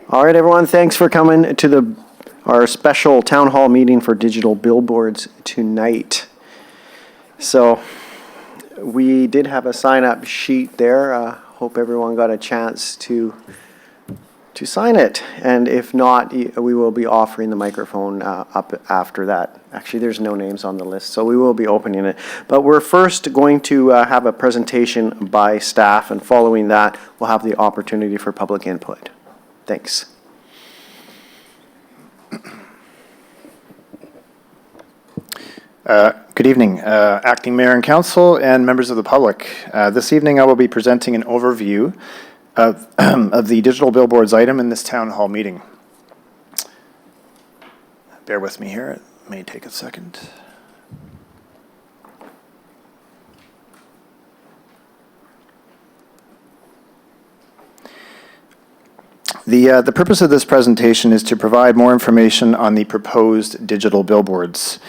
All right, everyone, thanks for coming to our special town hall meeting for digital billboards tonight. So we did have a sign-up sheet there. Hope everyone got a chance to sign it. And if not, we will be offering the microphone up after that. Actually, there's no names on the list, so we will be opening it. But we're first going to have a presentation by staff, and following that, we'll have the opportunity for public input. Thanks. Good evening, Acting Mayor and Council and members of the public. This evening I will be presenting an overview of, of the digital billboards item in this town hall meeting. Bear with me here, it may take a second. The purpose of this presentation is to provide more information on the proposed digital billboards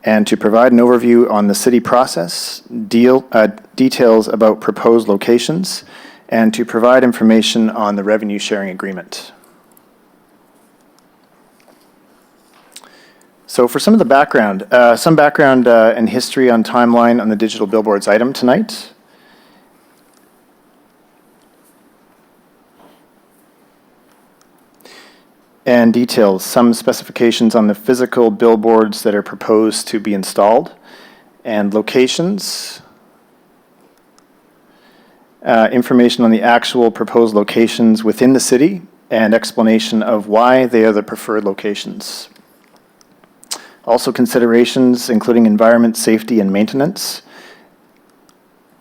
and to provide an overview on the city process, details about proposed locations, and to provide information on the revenue sharing agreement. So for some of the background, and history on timeline on the digital billboards item tonight. And details, some specifications on the physical billboards that are proposed to be installed, and locations, information on the actual proposed locations within the city, and explanation of why they are the preferred locations. Also considerations including environment, safety, and maintenance,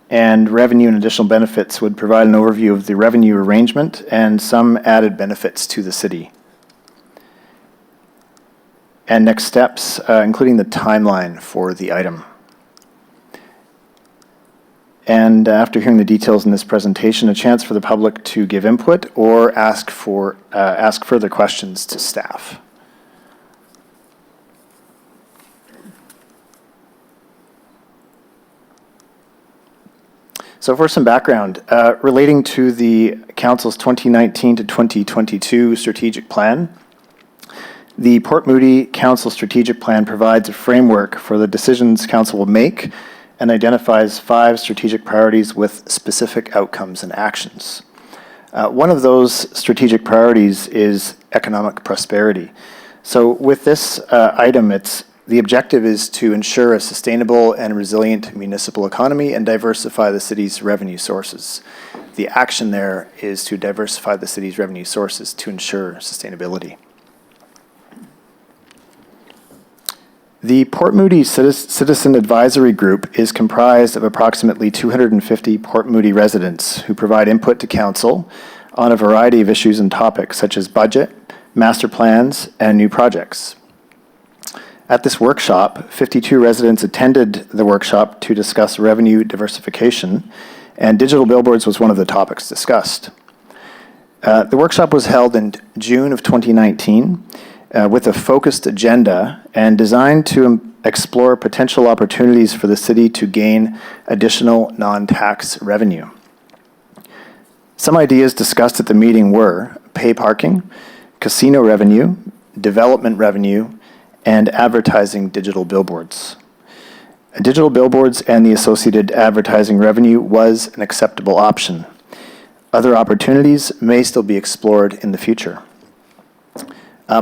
and revenue and additional benefits would provide an overview of the revenue arrangement and some added benefits to the city. And next steps, including the timeline for the item. And after hearing the details in this presentation, a chance for the public to give input or ask further questions to staff. So for some background, relating to the Council's 2019 to 2022 strategic plan, the Port Moody Council Strategic Plan provides a framework for the decisions Council will make and identifies 5 strategic priorities with specific outcomes and actions. One of those strategic priorities is economic prosperity. So with this item, the objective is to ensure a sustainable and resilient municipal economy and diversify the city's revenue sources. The action there is to diversify the city's revenue sources to ensure sustainability. The Port Moody Citizen Advisory Group is comprised of approximately 250 Port Moody residents who provide input to Council on a variety of issues and topics such as budget, master plans, and new projects. At this workshop, 52 residents attended the workshop to discuss revenue diversification, and digital billboards was one of the topics discussed. The workshop was held in June of 2019, with a focused agenda and designed to explore potential opportunities for the city to gain additional non-tax revenue. Some ideas discussed at the meeting were pay parking, casino revenue, development revenue, and advertising digital billboards. Digital billboards and the associated advertising revenue was an acceptable option. Other opportunities may still be explored in the future.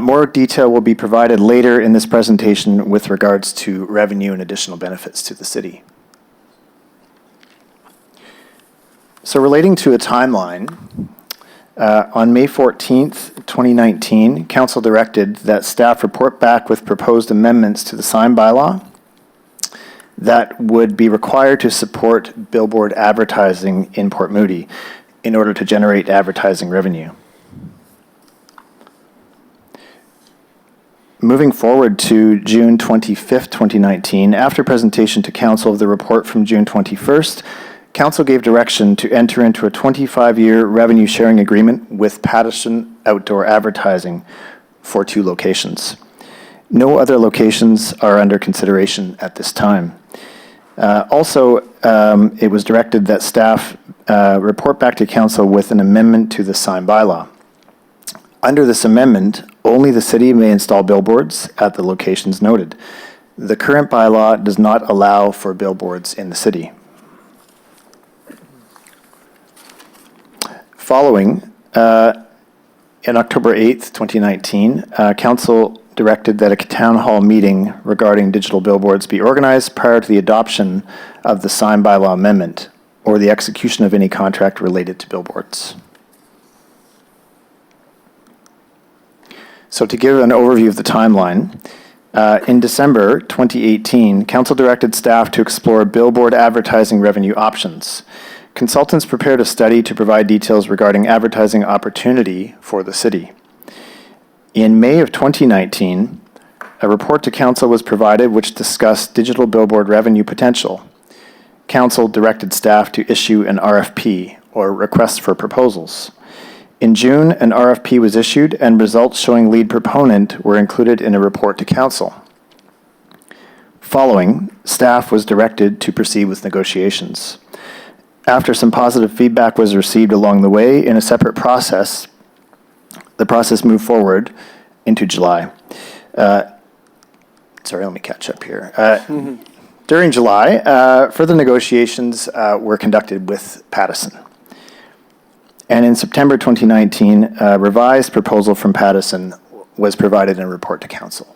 More detail will be provided later in this presentation with regards to revenue and additional benefits to the city. So relating to a timeline, on May 14th, 2019, Council directed that staff report back with proposed amendments to the Sign Bylaw that would be required to support billboard advertising in Port Moody in order to generate advertising revenue. Moving forward to June 25th, 2019, after presentation to Council of the report from June 21st, Council gave direction to enter into a 25-year revenue sharing agreement with Pattison Outdoor Advertising for 2 locations. No other locations are under consideration at this time. It was directed that staff report back to Council with an amendment to the Sign Bylaw. Under this amendment, only the city may install billboards at the locations noted. The current bylaw does not allow for billboards in the city. Following, in October 8th, 2019, Council directed that a town hall meeting regarding digital billboards be organized prior to the adoption of the Sign Bylaw amendment or the execution of any contract related to billboards. So to give an overview of the timeline, in December 2018, Council directed staff to explore billboard advertising revenue options. Consultants prepared a study to provide details regarding advertising opportunity for the city. In May of 2019, a report to Council was provided which discussed digital billboard revenue potential. Council directed staff to issue an RFP, or request for proposals. In June, an RFP was issued and results showing lead proponent were included in a report to Council. Following, staff was directed to proceed with negotiations. After some positive feedback was received along the way in a separate process, the process moved forward into July. Sorry, let me catch up here. During July, further negotiations were conducted with Pattison. And in September 2019, a revised proposal from Pattison was provided in a report to Council.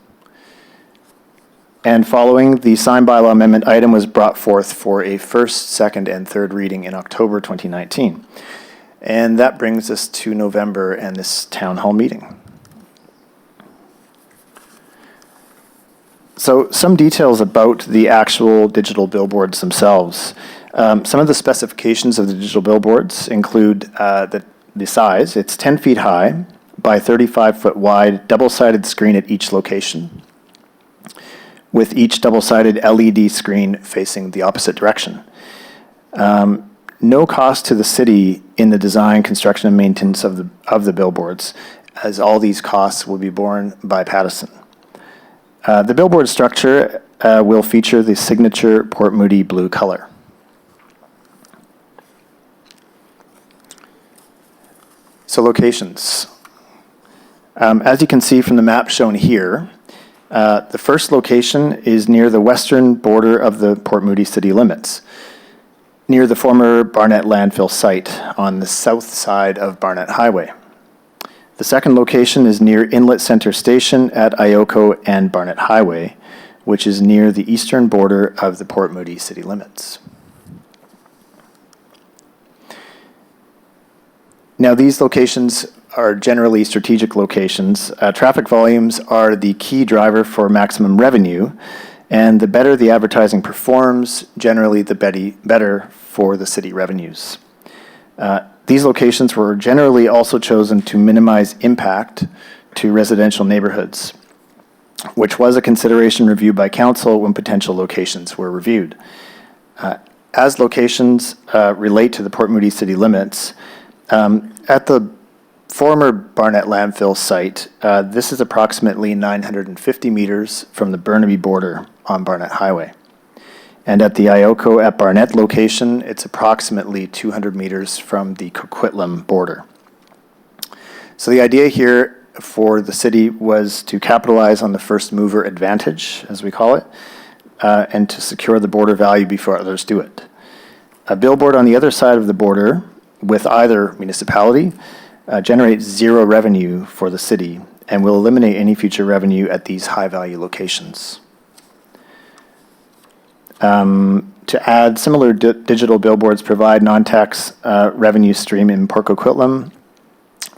And following, the Sign Bylaw amendment item was brought forth for a first, second, and third reading in October 2019. And that brings us to November and this town hall meeting. So some details about the actual digital billboards themselves. Some of the specifications of the digital billboards include the size. It's 10 feet high by 35 foot wide, double-sided screen at each location, with each double-sided LED screen facing the opposite direction. No cost to the city in the design, construction, and maintenance of the billboards, as all these costs will be borne by Pattison. The billboard structure will feature the signature Port Moody blue color. So locations. As you can see from the map shown here, the first location is near the western border of the Port Moody city limits, near the former Barnet landfill site on the south side of Barnet Highway. The second location is near Inlet Center Station at Ioco and Barnet Highway, which is near the eastern border of the Port Moody city limits. Now, these locations are generally strategic locations. Traffic volumes are the key driver for maximum revenue, and the better the advertising performs, generally the better for the city revenues. These locations were generally also chosen to minimize impact to residential neighborhoods, which was a consideration reviewed by Council when potential locations were reviewed. As locations relate to the Port Moody city limits, at the former Barnet landfill site, this is approximately 950 meters from the Burnaby border on Barnet Highway. And at the Ioco at Barnet location, it's approximately 200 meters from the Coquitlam border. So the idea here for the city was to capitalize on the first mover advantage, as we call it, and to secure the border value before others do it. A billboard on the other side of the border with either municipality generates zero revenue for the city and will eliminate any future revenue at these high-value locations. To add, similar digital billboards provide non-tax revenue stream in Port Coquitlam,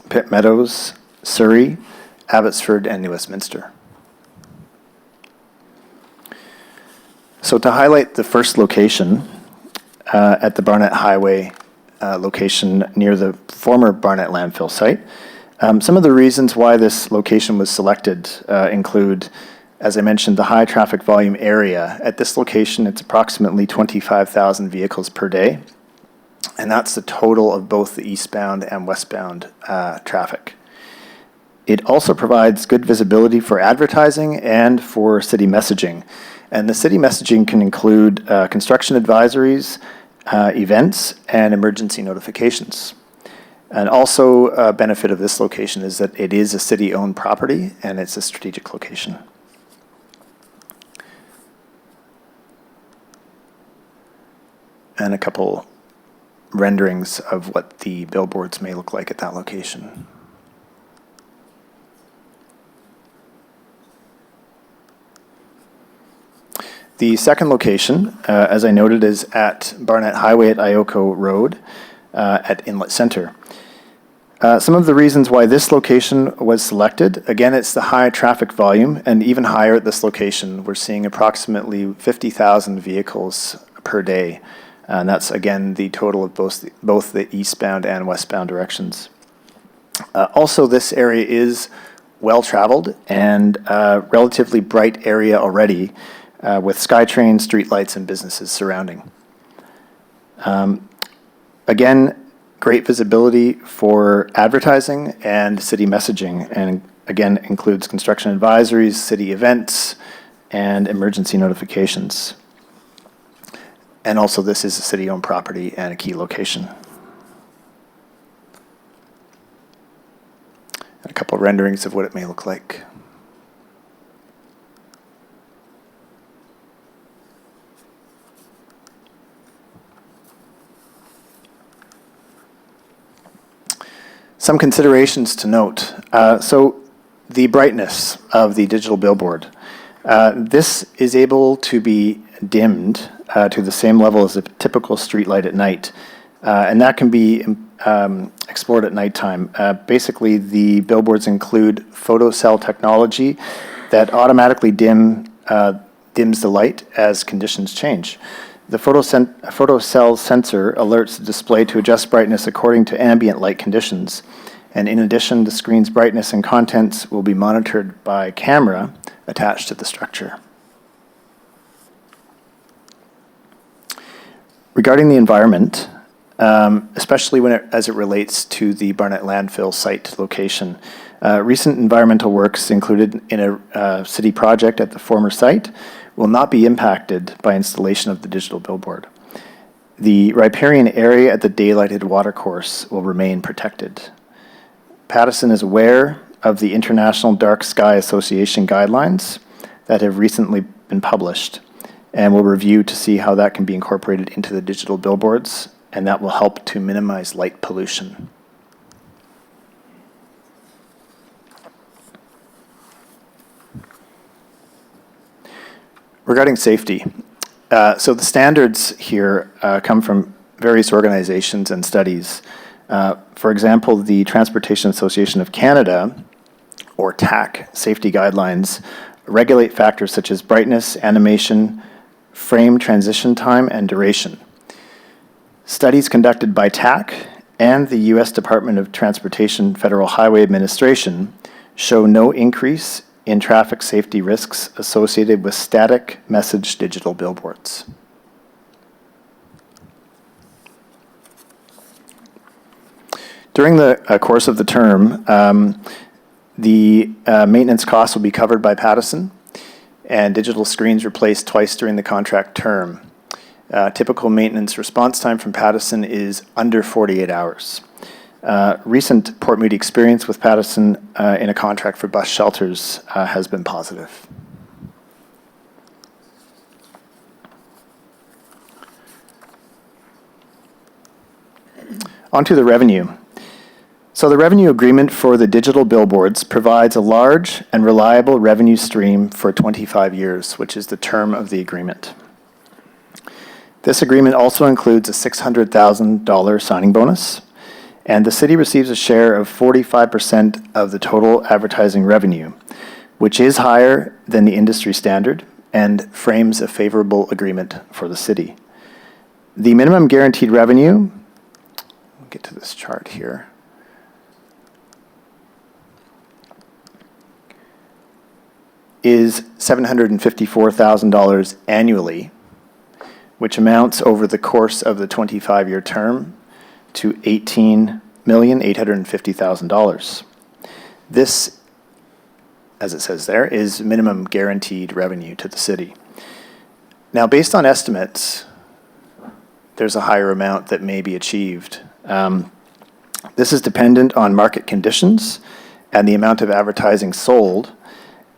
Pitt Meadows, Surrey, Abbotsford, and New Westminster. So to highlight the first location at the Barnet Highway location near the former Barnet landfill site, some of the reasons why this location was selected include, as I mentioned, the high traffic volume area. At this location, it's approximately 25,000 vehicles per day, and that's the total of both the eastbound and westbound traffic. It also provides good visibility for advertising and for city messaging. And the city messaging can include construction advisories, events, and emergency notifications. And also a benefit of this location is that it is a city-owned property and it's a strategic location. And a couple renderings of what the billboards may look like at that location. The second location, as I noted, is at Barnet Highway at Ioco Road at Inlet Center. Some of the reasons why this location was selected, again, it's the high traffic volume, and even higher at this location. We're seeing approximately 50,000 vehicles per day. And that's, again, the total of both the eastbound and westbound directions. Also, this area is well-traveled and a relatively bright area already, with SkyTrain, streetlights, and businesses surrounding. Again, great visibility for advertising and city messaging, and again, includes construction advisories, city events, and emergency notifications. And also, this is a city-owned property and a key location. And a couple of renderings of what it may look like. Some considerations to note. So the brightness of the digital billboard. This is able to be dimmed to the same level as a typical street light at night. And that can be explored at nighttime. Basically, the billboards include photocell technology that automatically dims the light as conditions change. The photocell sensor alerts the display to adjust brightness according to ambient light conditions. And in addition, the screen's brightness and contents will be monitored by camera attached to the structure. Regarding the environment, especially as it relates to the Barnet landfill site location, recent environmental works included in a city project at the former site will not be impacted by installation of the digital billboard. The riparian area at the daylighted watercourse will remain protected. Pattison is aware of the International Dark Sky Association guidelines that have recently been published, and will review to see how that can be incorporated into the digital billboards, and that will help to minimize light pollution. Regarding safety, so the standards here come from various organizations and studies. For example, the Transportation Association of Canada, or TAC, safety guidelines regulate factors such as brightness, animation, frame transition time, and duration. Studies conducted by TAC and the U.S. Department of Transportation Federal Highway Administration show no increase in traffic safety risks associated with static message digital billboards. During the course of the term, the maintenance costs will be covered by Pattison, and digital screens replaced twice during the contract term. Typical maintenance response time from Pattison is under 48 hours. Recent Port Moody experience with Pattison in a contract for bus shelters has been positive. On to the revenue. So the revenue agreement for the digital billboards provides a large and reliable revenue stream for 25 years, which is the term of the agreement. This agreement also includes a $600,000 signing bonus, and the city receives a share of 45% of the total advertising revenue, which is higher than the industry standard and frames a favorable agreement for the city. The minimum guaranteed revenue, I'll get to this chart here, is $754,000 annually, which amounts over the course of the 25-year term to $18,850,000. This, as it says there, is minimum guaranteed revenue to the city. Now, based on estimates, there's a higher amount that may be achieved. This is dependent on market conditions and the amount of advertising sold,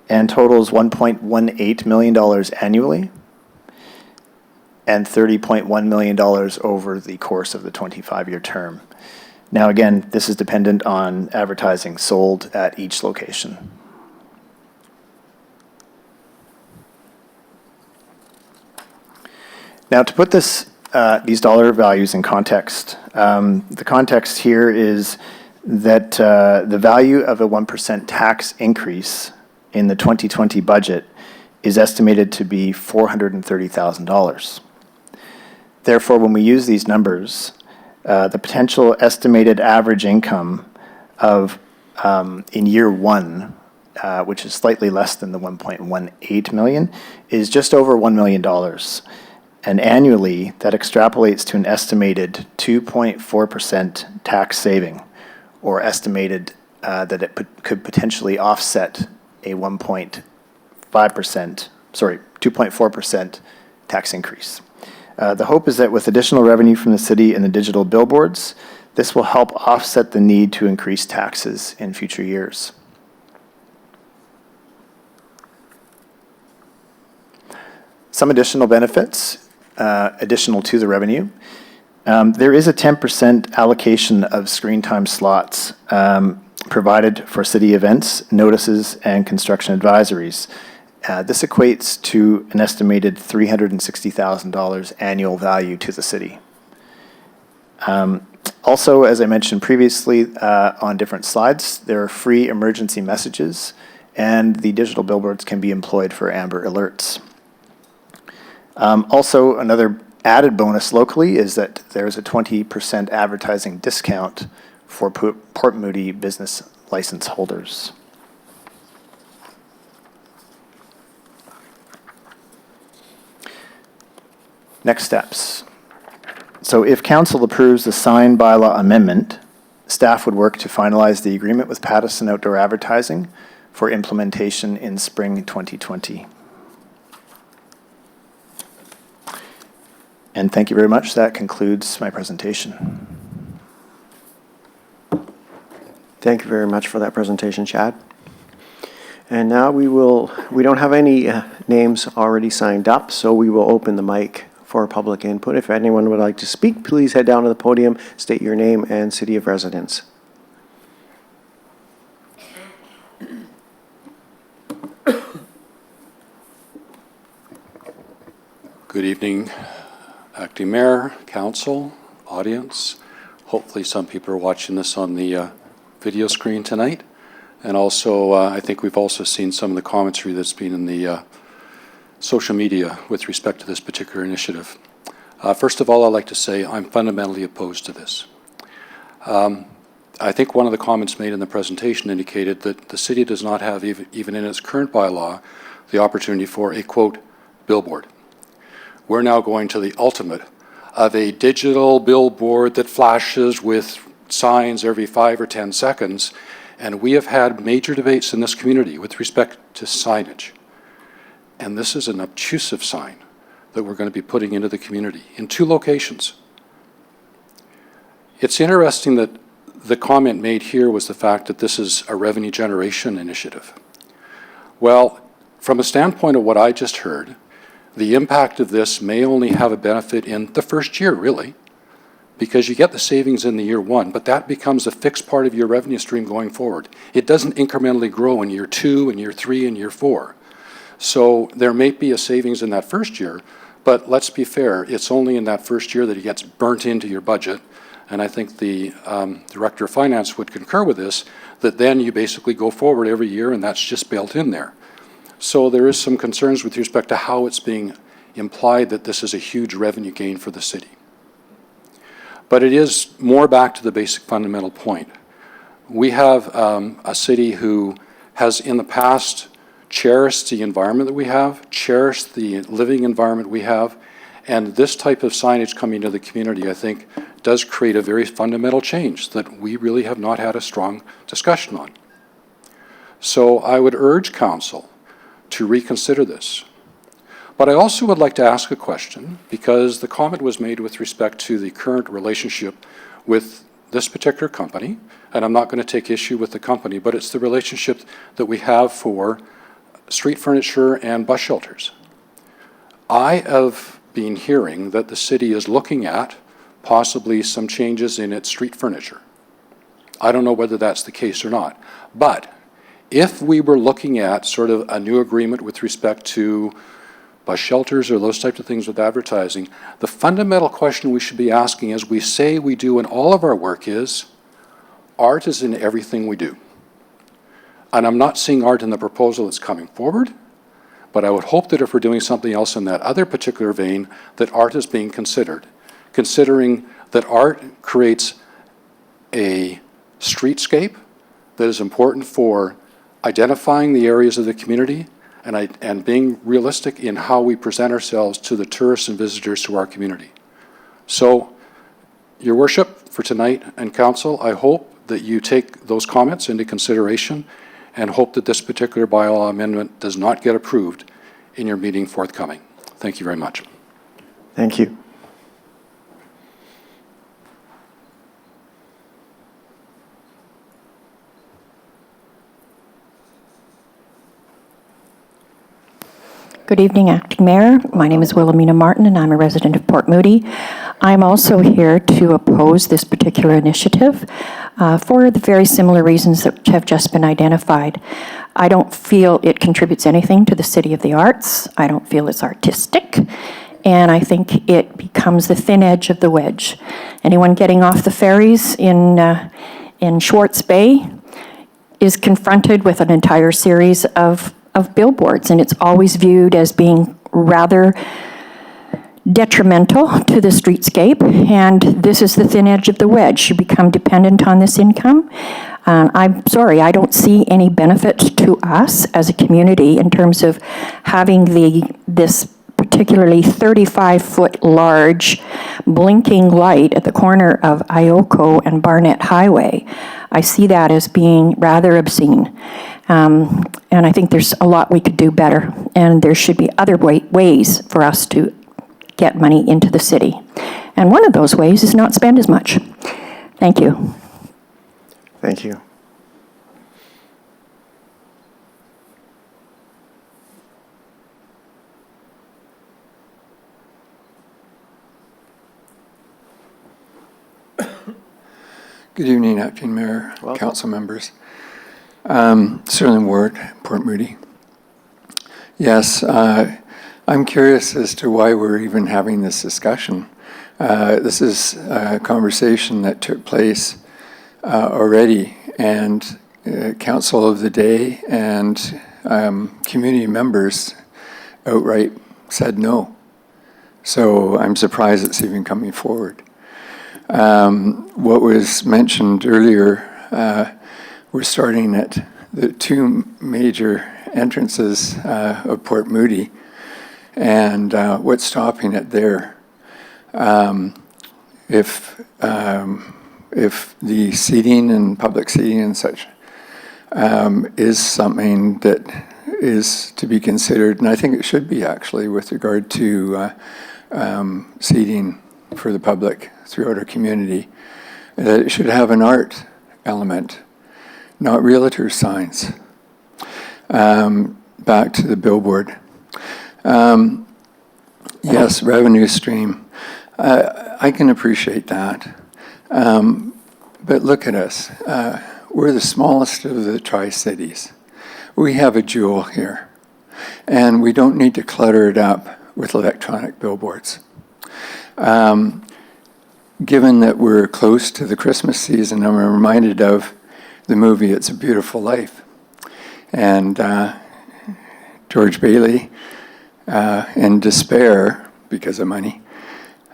and totals $1.18 million annually and $30.1 million over the course of the 25-year term. Now again, this is dependent on advertising sold at each location. Now to put these dollar values in context, the context here is that the value of a 1% tax increase in the 2020 budget is estimated to be $430,000. Therefore, when we use these numbers, the potential estimated average income of in year one, which is slightly less than the 1.18 million, is just over $1 million. And annually, that extrapolates to an estimated 2.4% tax saving, or estimated that it could potentially offset a 2.4% tax increase. The hope is that with additional revenue from the city and the digital billboards, this will help offset the need to increase taxes in future years. Some additional benefits. Additional to the revenue. There is a 10% allocation of screen time slots provided for city events, notices, and construction advisories. This equates to an estimated $360,000 annual value to the city. Also, as I mentioned previously on different slides, there are free emergency messages, and the digital billboards can be employed for Amber Alerts. Also, another added bonus locally is that there's a 20% advertising discount for Port Moody business license holders. Next steps. So if council approves the sign bylaw amendment, staff would work to finalize the agreement with Pattison Outdoor Advertising for implementation in spring 2020. And thank you very much. That concludes my presentation. Thank you very much for that presentation, Chad. And now we don't have any names already signed up, so we will open the mic for public input. If anyone would like to speak, please head down to the podium, state your name and city of residence. Good evening, Acting Mayor, Council, audience. Hopefully some people are watching this on the video screen tonight. And also, I think we've also seen some of the commentary that's been in the social media with respect to this particular initiative. First of all, I'd like to say I'm fundamentally opposed to this. I think one of the comments made in the presentation indicated that the city does not have, even in its current bylaw, the opportunity for a, quote, billboard. We're now going to the ultimate of a digital billboard that flashes with signs every 5 or 10 seconds. And we have had major debates in this community with respect to signage. And this is an obtrusive sign that we're going to be putting into the community in 2 locations. It's interesting that the comment made here was the fact that this is a revenue generation initiative. Well, from a standpoint of what I just heard, the impact of this may only have a benefit in the first year, really, because you get the savings in the year 1, but that becomes a fixed part of your revenue stream going forward. It doesn't incrementally grow in year 2, and year 3, and year 4. So there may be a savings in that first year, but let's be fair, it's only in that first year that it gets burnt into your budget. And I think the Director of Finance would concur with this, that then you basically go forward every year and that's just built in there. So there is some concerns with respect to how it's being implied that this is a huge revenue gain for the city. But it is more back to the basic fundamental point. We have a city who has in the past cherished the environment that we have, cherished the living environment we have, and this type of signage coming to the community, I think, does create a very fundamental change that we really have not had a strong discussion on. So I would urge Council to reconsider this. But I also would like to ask a question, because the comment was made with respect to the current relationship with this particular company, and I'm not going to take issue with the company, but it's the relationship that we have for street furniture and bus shelters. I have been hearing that the city is looking at possibly some changes in its street furniture. I don't know whether that's the case or not, but if we were looking at sort of a new agreement with respect to bus shelters or those types of things with advertising, the fundamental question we should be asking, as we say we do in all of our work, is art is in everything we do. And I'm not seeing art in the proposal that's coming forward, but I would hope that if we're doing something else in that other particular vein, that art is being considered, considering that art creates a streetscape that is important for identifying the areas of the community and being realistic in how we present ourselves to the tourists and visitors to our community. So, Your Worship, for tonight and Council, I hope that you take those comments into consideration and hope that this particular bylaw amendment does not get approved in your meeting forthcoming. Thank you very much. Thank you. Good evening, Acting Mayor. My name is Wilhelmina Martin, and I'm a resident of Port Moody. I'm also here to oppose this particular initiative for the very similar reasons that have just been identified. I don't feel it contributes anything to the City of the Arts. I don't feel it's artistic. And I think it becomes the thin edge of the wedge. Anyone getting off the ferries in Schwartz Bay is confronted with an entire series of billboards, and it's always viewed as being rather detrimental to the streetscape, and this is the thin edge of the wedge. You become dependent on this income. I'm sorry, I don't see any benefit to us as a community in terms of having this particularly 35-foot large blinking light at the corner of Ioco and Barnet Highway. I see that as being rather obscene. And I think there's a lot we could do better, and there should be other ways for us to get money into the city. And one of those ways is not spend as much. Thank you. Thank you. Good evening, Acting Mayor, Welcome. Council members. Sterling Ward, Port Moody. Yes, I'm curious as to why we're even having this discussion. This is a conversation that took place already, and Council of the Day and community members outright said no. So I'm surprised it's even coming forward. What was mentioned earlier, we're starting at the two major entrances of Port Moody, and what's stopping it there? If the seating and public seating and such is something that is to be considered, and I think it should be actually with regard to seating for the public throughout our community, that it should have an art element, not realtor signs. Back to the billboard. Yes, revenue stream. I can appreciate that. But look at us. We're the smallest of the Tri-Cities. We have a jewel here, and we don't need to clutter it up with electronic billboards. Given that we're close to the Christmas season, I'm reminded of the movie It's a Beautiful Life. And George Bailey, in despair, because of money,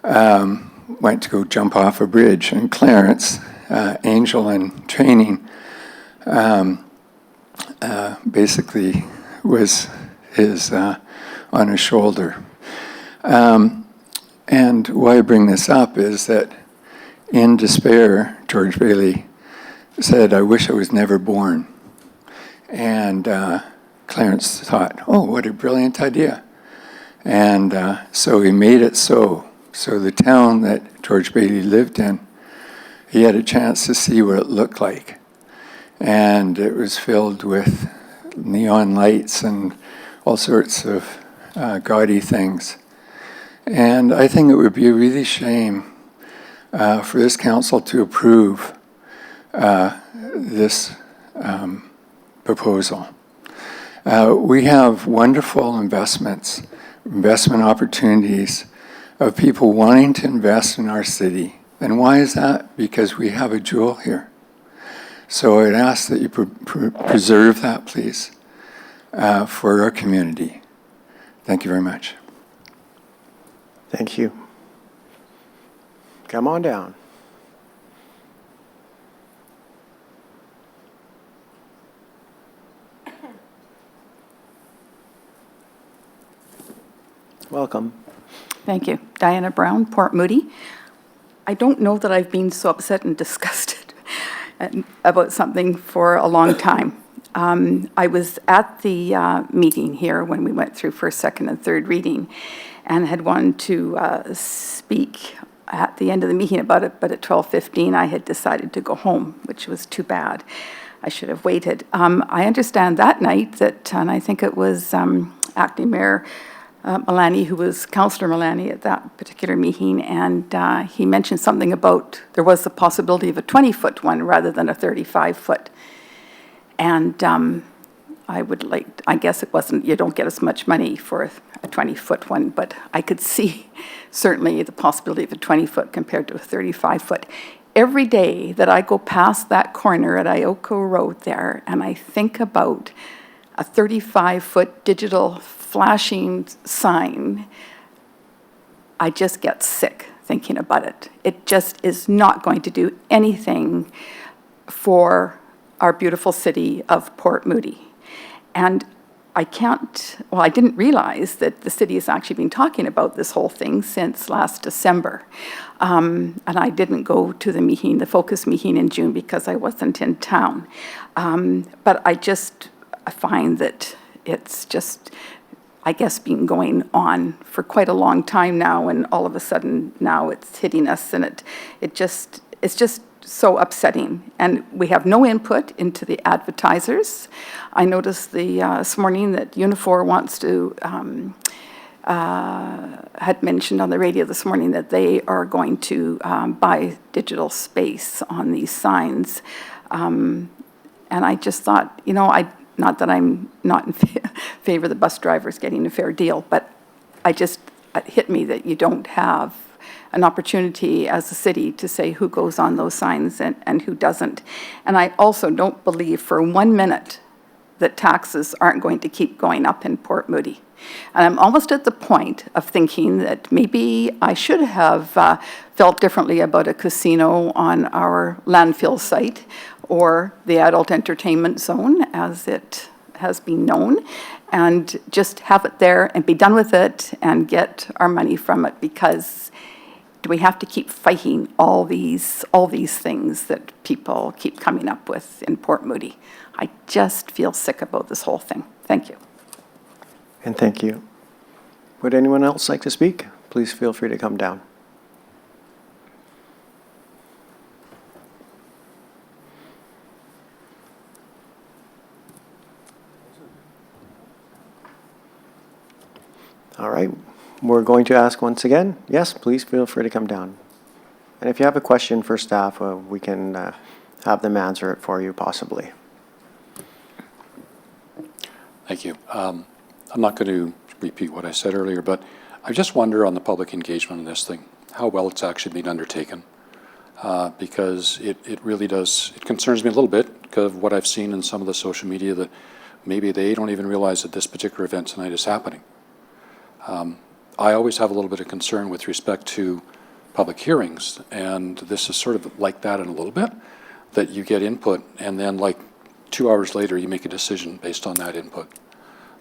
went to go jump off a bridge. And Clarence, angel in training, basically was on his shoulder. And why I bring this up is that in despair, George Bailey said, "I wish I was never born." And Clarence thought, "Oh, what a brilliant idea." And so he made it so. So the town that George Bailey lived in he had a chance to see what it looked like. And it was filled with neon lights and all sorts of gaudy things. And I think it would be a really shame for this council to approve this proposal. We have wonderful investment opportunities of people wanting to invest in our city. And why is that? Because we have a jewel here. So I'd ask that you preserve that, please, for our community. Thank you very much. Thank you. Come on down. Welcome. Thank you. Diana Brown, Port Moody. I don't know that I've been so upset and disgusted about something for a long time. I was at the meeting here when we went through first, second, and third reading and had wanted to speak at the end of the meeting about it, but at 12:15 I had decided to go home, which was too bad. I should have waited. I understand that night that, and I think it was Acting Mayor Malani, who was Councillor Malani at that particular meeting, and he mentioned something about there was the possibility of a 20-foot one rather than a 35-foot. And I guess it wasn't, you don't get as much money for a 20-foot one, but I could see certainly the possibility of a 20-foot compared to a 35-foot. Every day that I go past that corner at Ioco Road there, and I think about a 35-foot digital flashing sign, I just get sick thinking about it. It just is not going to do anything for our beautiful city of Port Moody. And I didn't realize that the city has actually been talking about this whole thing since last December. And I didn't go to the meeting, the focus meeting in June, because I wasn't in town. But I find that it's just, I guess, been going on for quite a long time now, and all of a sudden now it's hitting us, and it's just so upsetting. And we have no input into the advertisers. I noticed this morning that Unifor wants to, had mentioned on the radio this morning that they are going to buy digital space on these signs. And I just thought, not that I'm not in favor of the bus drivers getting a fair deal, but it hit me that you don't have an opportunity as a city to say who goes on those signs and who doesn't. And I also don't believe for 1 minute that taxes aren't going to keep going up in Port Moody. And I'm almost at the point of thinking that maybe I should have felt differently about a casino on our landfill site or the adult entertainment zone, as it has been known, and just have it there and be done with it and get our money from it, because do we have to keep fighting all these things that people keep coming up with in Port Moody? I just feel sick about this whole thing. Thank you. And thank you. Would anyone else like to speak? Please feel free to come down. All right, we're going to ask once again. Yes, please feel free to come down. And if you have a question for staff, we can have them answer it for you possibly. Thank you. I'm not going to repeat what I said earlier, but I just wonder on the public engagement on this thing, how well it's actually been undertaken. Because it really does, it concerns me a little bit because of what I've seen in some of the social media that maybe they don't even realize that this particular event tonight is happening. I always have a little bit of concern with respect to public hearings, and this is sort of like that in a little bit, that you get input and then like 2 hours later you make a decision based on that input.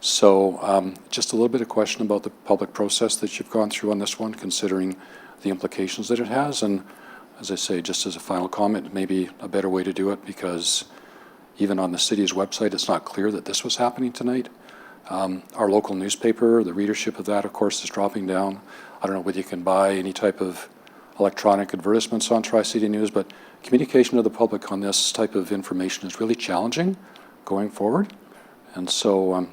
So just a little bit of question about the public process that you've gone through on this one, considering the implications that it has. And as I say, just as a final comment, maybe a better way to do it, because even on the city's website, it's not clear that this was happening tonight. Our local newspaper, the readership of that, of course, is dropping down. I don't know whether you can buy any type of electronic advertisements on Tri-City News, but communication to the public on this type of information is really challenging going forward. And so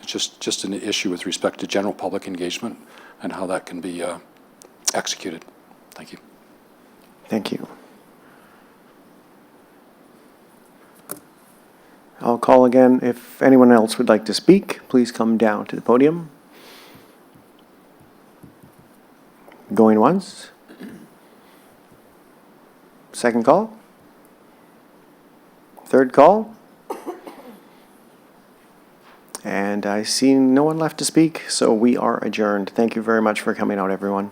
it's just an issue with respect to general public engagement and how that can be executed. Thank you. Thank you. I'll call again. If anyone else would like to speak, please come down to the podium. Going once. Second call. Third call. And I see no one left to speak, so we are adjourned. Thank you very much for coming out, everyone.